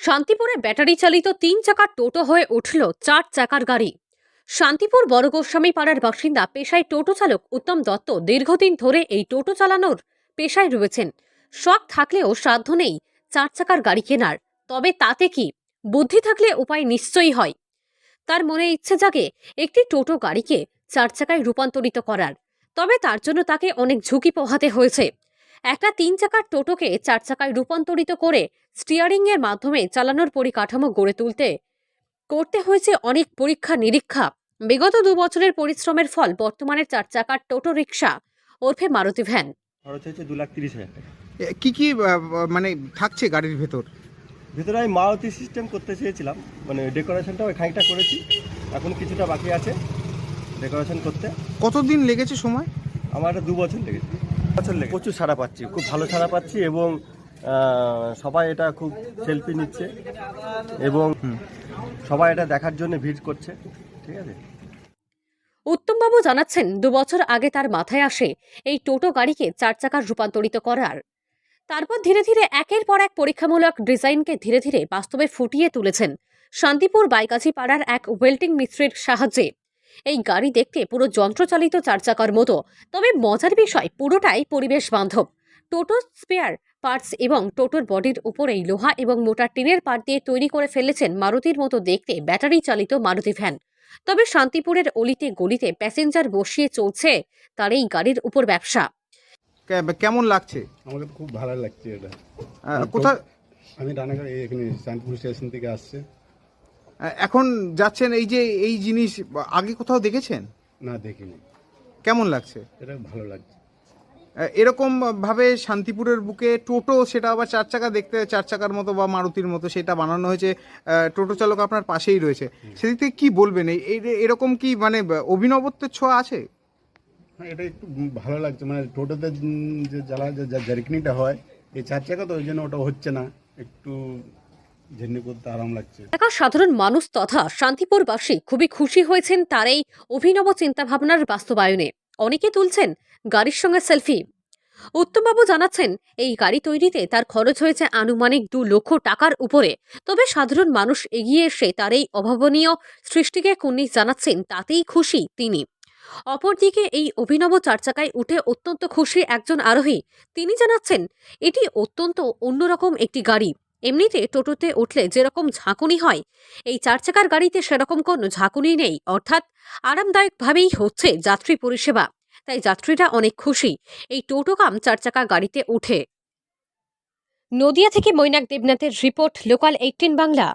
শান্তিপুরে ব্যাটারি চালিত 3 চাকার টোটো হয়ে উঠল 4 চাকার গাড়ি। শান্তিপুর বড় গোস্বামী পাড়ার বাসিন্দা পেশায় টোটো চালক উত্তম দত্ত দীর্ঘদিন ধরে এই টোটো চালানোর পেশায় রয়েছেন। শখ থাকলেও সাধ্য নেই 4 চাকার গাড়ি কেনার। তবে তাতে কি, বুদ্ধি থাকলে উপায় নিশ্চয়ই হয়। তার মনে ইচ্ছে জাগে একটি টোটো গাড়িকে 4 চাকায় রূপান্তরিত করার। তবে তার জন্য তাকে অনেক ঝুঁকি পোহাতে হয়েছে। একটা 3 চাকার টোটোকে 4 চাকায় রূপান্তরিত করে স্টিয়ারিং এর মাধ্যমে চালানোর পরিকাঠামো গড়ে তুলতে করতে হয়েছে অনেক পরীক্ষা নিরীক্ষা। বিগত 2 বছরের পরিশ্রমের ফল বর্তমানে 4 চাকার টোটো রিক্সা ওরফে মারুতি ভ্যান। খরচ হয়েছে 2,30,000 টাকা। কি কি মানে থাকছে গাড়ির ভেতর? ভিতরে আমি মারুতি সিস্টেম করতে চেয়েছিলাম, মানে ডেকোরেশনটা ওই খানিকটা করেছি, এখন কিছুটা বাকি আছে ডেকোরেশন করতে। কতদিন লেগেছে সময়? আমার এটা 2 বছর লেগেছে। প্রচুর সাড়া পাচ্ছি, খুব ভালো সাড়া পাচ্ছি এবং সবাই এটা খুব সেলফি নিচ্ছে এবং সবাই এটা দেখার জন্য ভিড় করছে। ঠিক আছে। উত্তমবাবু জানাচ্ছেন 2 বছর আগে তার মাথায় আসে এই টোটো গাড়িকে 4 চাকার রূপান্তরিত করার। তারপর ধীরে ধীরে একের পর এক পরীক্ষামূলক ডিজাইনকে ধীরে ধীরে বাস্তবে ফুটিয়ে তুলেছেন শান্তিপুর বাইকাছি পাড়ার এক ওয়েল্ডিং মিস্ত্রির সাহায্যে। এই গাড়ি দেখতে পুরো যন্ত্রচালিত 4 চাকার মতো, তবে মজার বিষয় পুরোটাই পরিবেশ বান্ধব। টোটো স্পেয়ার পার্টস এবং টোটোর বডির উপরেই লোহা এবং মোটা টিনের পাট দিয়ে তৈরি করে ফেলেছেন মারুতির মতো দেখতে ব্যাটারি চালিত মারুতি ভ্যান। তবে শান্তিপুরের অলিতে গলিতে প্যাসেঞ্জার বসিয়ে চলছে তার এই গাড়ির উপর ব্যবসা। কেমন লাগছে? আমাকে খুব ভালো লাগছে এটা। কোথায় আমি রানাঘাট এখানে শান্তিপুর স্টেশন থেকে আসছে। এখন যাচ্ছেন? এই যে এই জিনিস আগে কোথাও দেখেছেন? না, দেখিনি। কেমন লাগছে? এটা ভালো লাগছে। এরকম ভাবে শান্তিপুরের বুকে টোটো, সেটা আবার 4 চাকা দেখতে 4 চাকার মতো বা মারুতির মতো, সেটা বানানো হয়েছে। টোটো চালক আপনার পাশেই রয়েছে, সেদিক থেকে কি বলবেন? এরকম কি মানে অভিনবত্বের ছোঁয়া আছে? হ্যাঁ, এটা একটু ভালো লাগছে। মানে টোটোতে যে জার্কিনিটা হয়, এই 4 চাকা তো ওই জন্য ওটা হচ্ছে না, একটু জার্নি করতে আরাম লাগছে। এলাকার সাধারণ মানুষ তথা শান্তিপুরবাসী খুবই খুশি হয়েছেন তার এই অভিনব চিন্তাভাবনার বাস্তবায়নে। অনেকে তুলছেন গাড়ির সঙ্গে সেলফি। উত্তমবাবু জানাচ্ছেন এই গাড়ি তৈরিতে তার খরচ হয়েছে আনুমানিক 2 লক্ষ টাকার উপরে। তবে সাধারণ মানুষ এগিয়ে এসে তার এই অভাবনীয় সৃষ্টিকে কুর্নিশ জানাচ্ছেন, তাতেই খুশি তিনি। অপরদিকে এই অভিনব 4 চাকায় উঠে অত্যন্ত খুশি একজন আরোহী। তিনি জানাচ্ছেন এটি অত্যন্ত অন্যরকম একটি গাড়ি। এমনিতে টোটোতে উঠলে যেরকম ঝাঁকুনি হয়, এই 4 চাকার গাড়িতে সেরকম কোনো ঝাঁকুনি নেই, অর্থাৎ আরামদায়কভাবেই হচ্ছে যাত্রী পরিষেবা। তাই যাত্রীরা অনেক খুশি এই টোটোকাম 4 চাকা গাড়িতে উঠে। নদিয়া থেকে মৈনাক দেবনাথের রিপোর্ট, লোকাল 18 বাংলা।